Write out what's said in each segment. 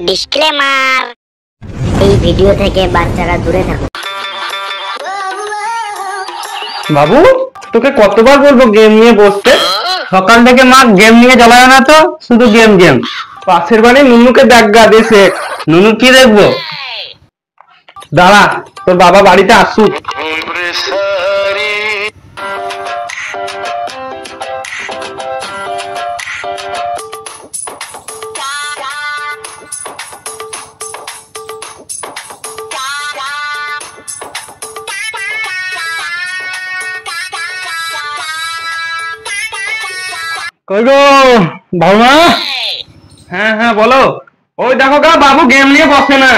Disclaimer, এই video থেকে বাচ্চারা দূরে থাকুন। বাবু, তোকে কতবার বলবো গেম নিয়ে বসতে? সকাল থেকে মা গেম নিয়ে জ্বালায় না তো, শুধু গেম গেম। পাশের বাড়ি নুনুকে দেখ গা দেশে, নুনু কি দেখবো? দাঁড়া, তোর বাবা বাড়িতে আসুক। কই গো বাবা? হ্যাঁ হ্যাঁ বলো। ওই দেখো গা, বাবু গেম নিয়ে বসে না।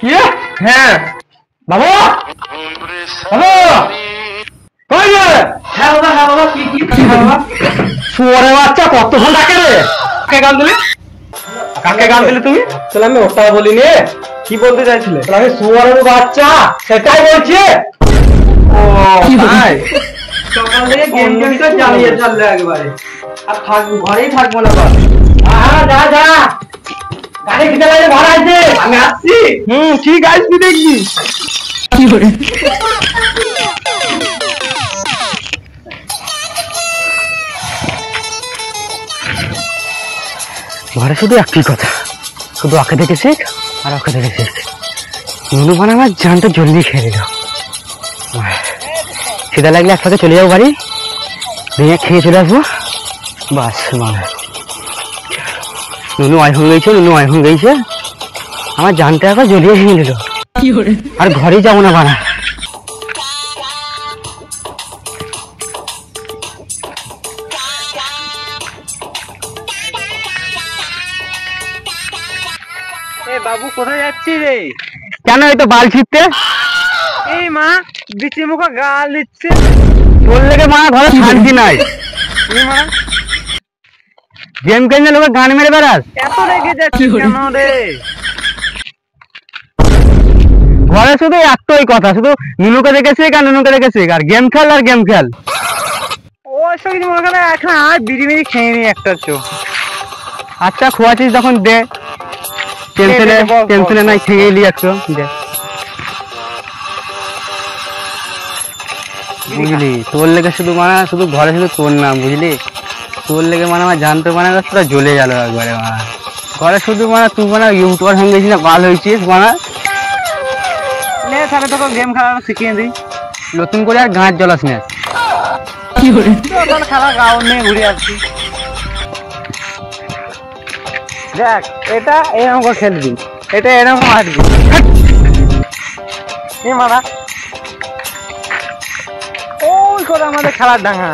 কি? হ্যাঁ বাবু, বাবু কই রে? হ্যাঁ বাবা, হ্যাঁ বাবা। কি কি বাবা? শুয়োরে বাচ্চা, কতক্ষণ ডাকে রে? কাকে গান দিলে? কাকে গান দিলে তুমি? তাহলে আমি ওটা বলিনি। কি বলতে চাইছিলে? আমি শুয়োরের বাচ্চা সেটাই বলছি। ও তাই? সকাল থেকে গেম গেমটা চালিয়ে চললে একবারে, আর থাকবো ঘরেই থাকবো না। যা যা, গাড়ি খেতে লাগে ভাড়া আছে, আমি আসছি। ঠিক আসবি, দেখবি। কি করে ঘরে শুধু একই কথা, শুধু ওকে দেখে শেখ আর ওকে দেখে শেখ। নুনু মানে আমার জানটা জলদি খেয়ে দিল। খিদা লাগলে একসাথে চলে যাবো বাড়ি, ভেঙে খেয়ে চলে আসবো, বাস। মানে নুনু আইফোন গেছে, নুনু আইফোন গেছে, আমার জানটা একবার জ্বলিয়ে ভেঙে দিল। আর ঘরেই যাবো না বানা। বাবু কোথায় যাচ্ছি রে? কেন, এই তো বাল ছিটতে। এই মা বিচি মুখে গাল দিচ্ছে, তোর লেগে মা ঘরে শান্তি নাই। গেম খেললে লোকে গান মেরে বেড়াস, এত রেগে যাচ্ছিস কেন রে? ঘরে শুধু একটাই কথা, শুধু নুনুকে দেখেছে আর নুনুকে দেখেছে, আর গেম খেল আর গেম খেল। ওই সব কিছু মনে করে এখন আর বিড়ি বিড়ি খেয়ে নি একটা চো। আচ্ছা খোয়াছিস যখন দে, টেনশনে নাই, খেয়ে এলি একটু দে। বুঝলি, তোর লেগে শুধু মানা, শুধু ঘরে শুধু তোর নাম, বুঝলি? তোর লেগে মানে আমার জানতে মানে পুরো জ্বলে গেল একবারে। মানা ঘরে শুধু মানে তুই মানে ইউটিউবার হয়ে গেছিস না, বাল হয়েছিস মানা। তাহলে তোকে গেম খেলা শিখিয়ে দিই, নতুন করে আর গাঁট জ্বলাস না। কি করে খেলা গাও নিয়ে ঘুরে আসছি। দেখ, এটা এরকম করে খেলবি, এটা এরকম মারবি। মারা ওই করে আমাদের খেলার ডাঙা।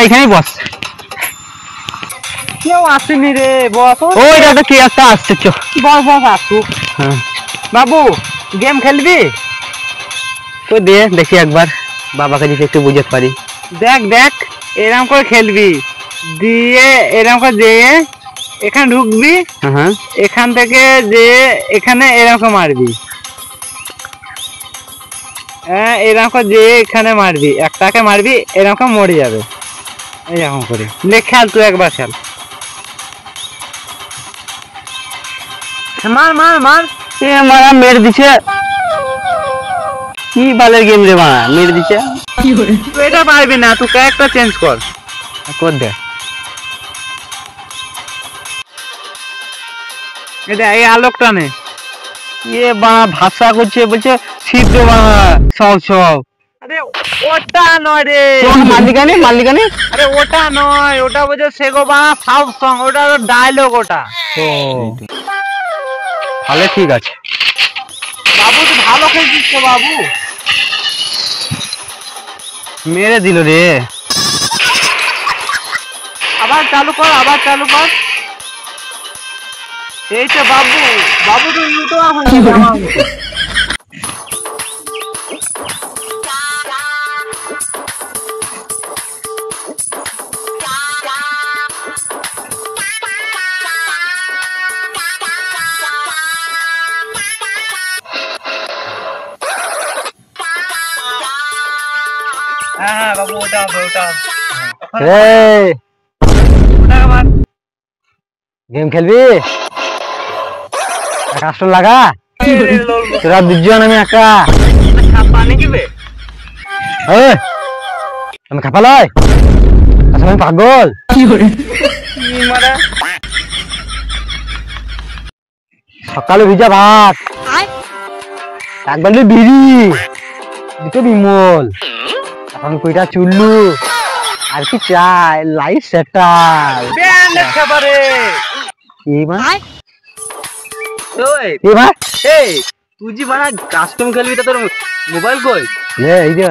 এখানেই বস, কেউ আসেনি রে। বস, ওই দাদা কি একটা আসছে, বস বস আসুক। বাবু গেম খেলবি তো দে, দেখি একবার বাবাকে যদি একটু বুঝাতে পারি। দেখ দেখ, এরকম করে খেলবি, দিয়ে এরকম করে দিয়ে এখানে ঢুকবি, এখান থেকে যে এখানে এরকম মারবি। হ্যাঁ, এরকম করে যে এখানে মারবি, একটাকে মারবি, এরকম মরে যাবে। এরকম করে খেল, তুই একবার খেল। মার মার মার, এ মারা মেরে দিছে। কি বালের গেম রে মারা, মেরে দিছে। তুই এটা পারবি না, তুই ক্যারেক্টার চেঞ্জ কর, কর দে। এটা এই আলোকটা নে। ইয়ে বাবা ভাষা করছে, বলছে সিদ্ধ বাবা সব সব। আরে ওটা নয় রে, মালিকানি। আরে ওটা নয়, ওটা বলছে সেগো বাবা সাউথ সং, ওটা ডায়লগ ওটা। ও তাহলে ঠিক আছে। বাবু তো ভালো খেলছিস তো বাবু। মেরে দিল রে। আবার চালু কর, আবার চালু কর। এই তো বাবু, বাবু তো ইউটো হ্যাঁ বাবু, ওটা হবে, ওটা হবে। ওটা আমার গেম খেলবি? কাস্টম লাগা তোরা দুজন, আমি একা। পানি কিবে আমি খাপালয়, আসলে আমি পাগল। মানে সকালে ভিজা ভাত, এক বালতি বিড়ি, দুটো বিমল, এখন কইটা চুল্লু, আর কি চাই? লাইফ সেটাল। ব্যান্ডেড খাবারে এই তুই জি বানা কাস্টম খেলবি, তা তোর মোবাইল কই? এই যে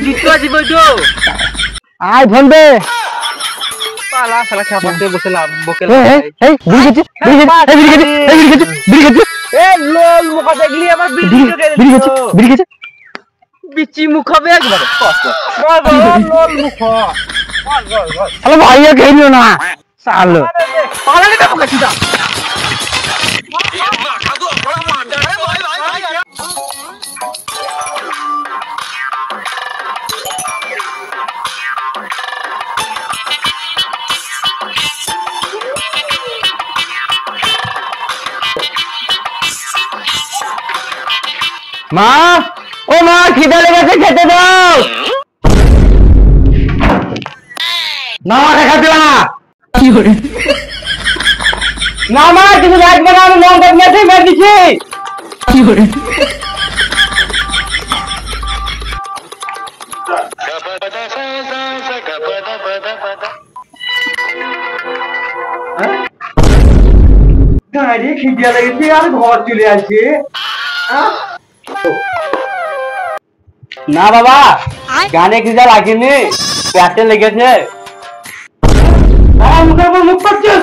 জিতু আজি বইতো আয় ফোন দে। পালা শালা খাপাতে বসে লাভ বকেল। এই বিড়ি খেয়েছি, বিড়ি খেয়েছি, বিড়ি খেয়েছি, বিড়ি খেয়েছি, বিড়ি খেয়েছি, এ লোল মুখা দেখলি আমার বিড়ি বিড়ি খেয়েছি, বিড়ি খেয়েছি। বিচি মুখ হবে একবারে লোল মুখ। আরে ভাইয়া খেলিও না চালো। পালালে তো মুখে সিধা। মা, ও মা, খিদে লেগেছে, খেতে দাও। না মা, দেখাতে না। না মা, তুমি রাখবে না, আমি লঙ্কা নিয়ে মেরে দিচ্ছি। খিদে লেগেছে আর ঘর চলে আসছে। না বাবা, গানে খিদে লাগেনি, পেটে লেগেছে। মুখের উপর মুখ করছিস?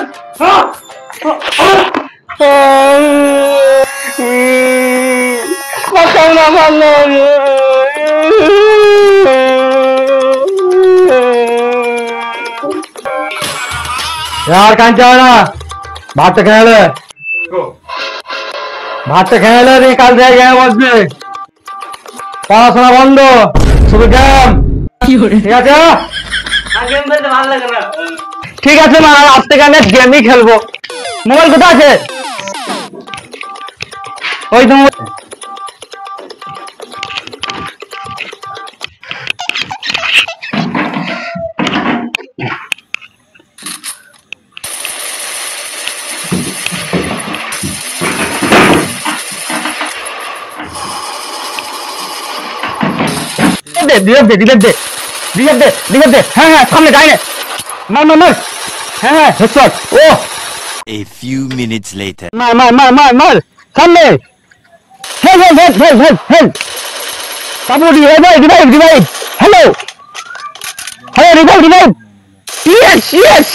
यार कहाँ जा रहा? भात खेल ले, भात खेल ले, निकाल दे गए बस में। পড়াশোনা বন্ধ, শুধু গেম। ঠিক আছে? গেম খেলতে ভালো লাগে না। ঠিক আছে মা, আজ থেকে আমি গেমই খেলবো। মোবাইল কোথায় আছে? ওই তো হ্যাঁ হ্যাঁ, সামনে যাই না, মার মার মার। হ্যাঁ হ্যাঁ, হেডশট। ও A few minutes later. মার মার মার মার মার, সামনে। হেল হেল হেল হেল হেল হেল। তারপর revive revive revive. Hello hello, revive revive. Yes yes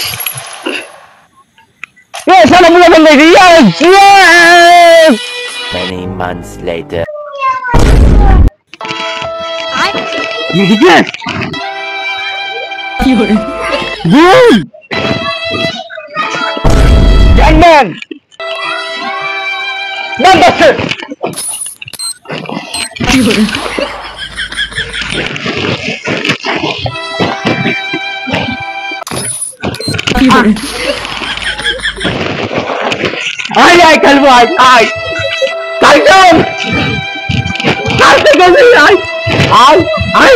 yes, আমি বলে বললে yes yes. Many months later. Yes. Good. Gangman. That's it. Ay, kalbo, ay. Kalbo. Kalbo, ay. Ay, ay.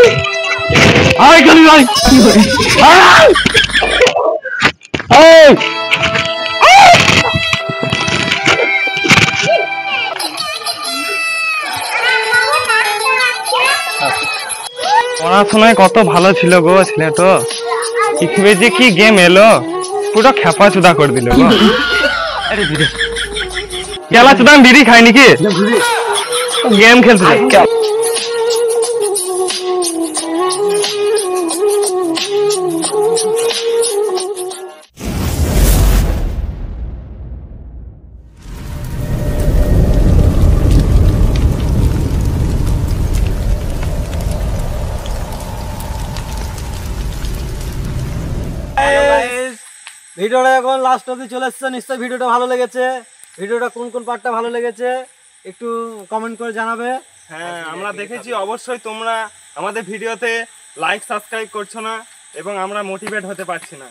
Ay, kalbo, ay. Ay. Ay. পড়াশোনায় কত ভালো ছিল গো ছেলে, তো পৃথিবী যে কি গেম এলো, পুরো খেপা চুদা করে দিল গো। খেলা চুদা আমি বিড়ি খাই নাকি, গেম খেলতে। ভিডিওটা এখন লাস্ট অবধি চলে এসছে, নিশ্চয়ই ভিডিওটা ভালো লেগেছে। ভিডিওটা কোন কোন পার্টটা ভালো লেগেছে একটু কমেন্ট করে জানাবে। হ্যাঁ আমরা দেখেছি অবশ্যই তোমরা আমাদের ভিডিওতে লাইক সাবস্ক্রাইব করছো না এবং আমরা মোটিভেট হতে পারছি না।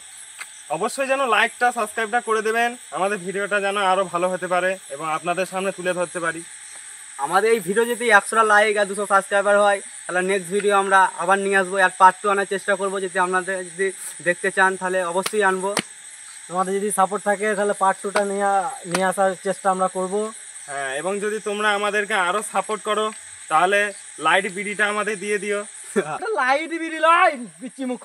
অবশ্যই যেন লাইকটা সাবস্ক্রাইবটা করে দেবেন, আমাদের ভিডিওটা যেন আরো ভালো হতে পারে এবং আপনাদের সামনে তুলে ধরতে পারি। আমাদের এই ভিডিও যদি 100টা লাইক আর 200 সাবস্ক্রাইবার হয় তাহলে নেক্সট ভিডিও আমরা আবার নিয়ে আসবো, আর পার্ট 2 আনার চেষ্টা করবো। যদি আপনাদের যদি দেখতে চান তাহলে অবশ্যই আনবো। তোমাদের যদি সাপোর্ট থাকে তাহলে পার্ট 2টা নিয়ে আসার চেষ্টা আমরা করব। হ্যাঁ এবং যদি তোমরা আমাদেরকে আরো সাপোর্ট করো তাহলে লাইট বিডিটা আমাদের দিয়ে দিও। লাইট বিড়ি লয় বিচি মুখ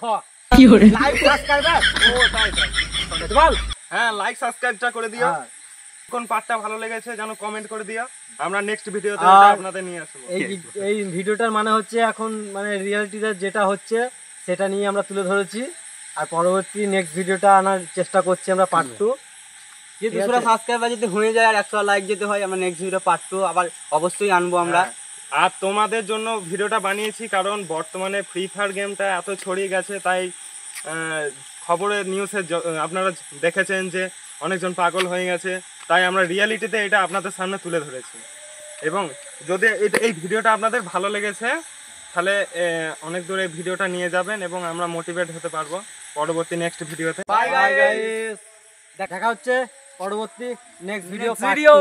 লাইক সাবস্ক্রাইবার ও তাই বল। হ্যাঁ লাইক সাবস্ক্রাইবটা করে দিও। হ্যাঁ। কোন পার্টটা ভালো লেগেছে যেন কমেন্ট করে দিও, আমরা নেক্সট ভিডিওতে আর এটা আপনাদের নিয়ে আসবো। এই ভিডিওটার মানে হচ্ছে এখন মানে রিয়েলিটিতে যেটা হচ্ছে সেটা নিয়ে আমরা তুলে ধরেছি, আর পরবর্তী নেক্সট ভিডিওটা আনার চেষ্টা করছি আমরা পার্ট 2। যদি 200 সাবস্ক্রাইবার যদি হয়ে যায় আর 100 লাইক যেতে হয় আমরা নেক্সট ভিডিও পার্ট 2 আবার অবশ্যই আনবো আমরা। হ্যাঁ, আর তোমাদের জন্য ভিডিওটা বানিয়েছি কারণ বর্তমানে ফ্রি ফায়ার গেমটা এত ছড়িয়ে গেছে, তাই খবরের নিউজে আপনারা দেখেছেন যে অনেকজন পাগল হয়ে গেছে, তাই আমরা রিয়েলিটিতে এটা আপনাদের সামনে তুলে ধরেছি। এবং যদি এই ভিডিওটা আপনাদের ভালো লেগেছে তাহলে অনেক দূরে ভিডিওটা নিয়ে যাবেন এবং আমরা মোটিভেট হতে পারবো পরবর্তী নেক্সট ভিডিওতে। বাই গাইস, দেখা হচ্ছে পরবর্তী নেক্সট ভিডিও।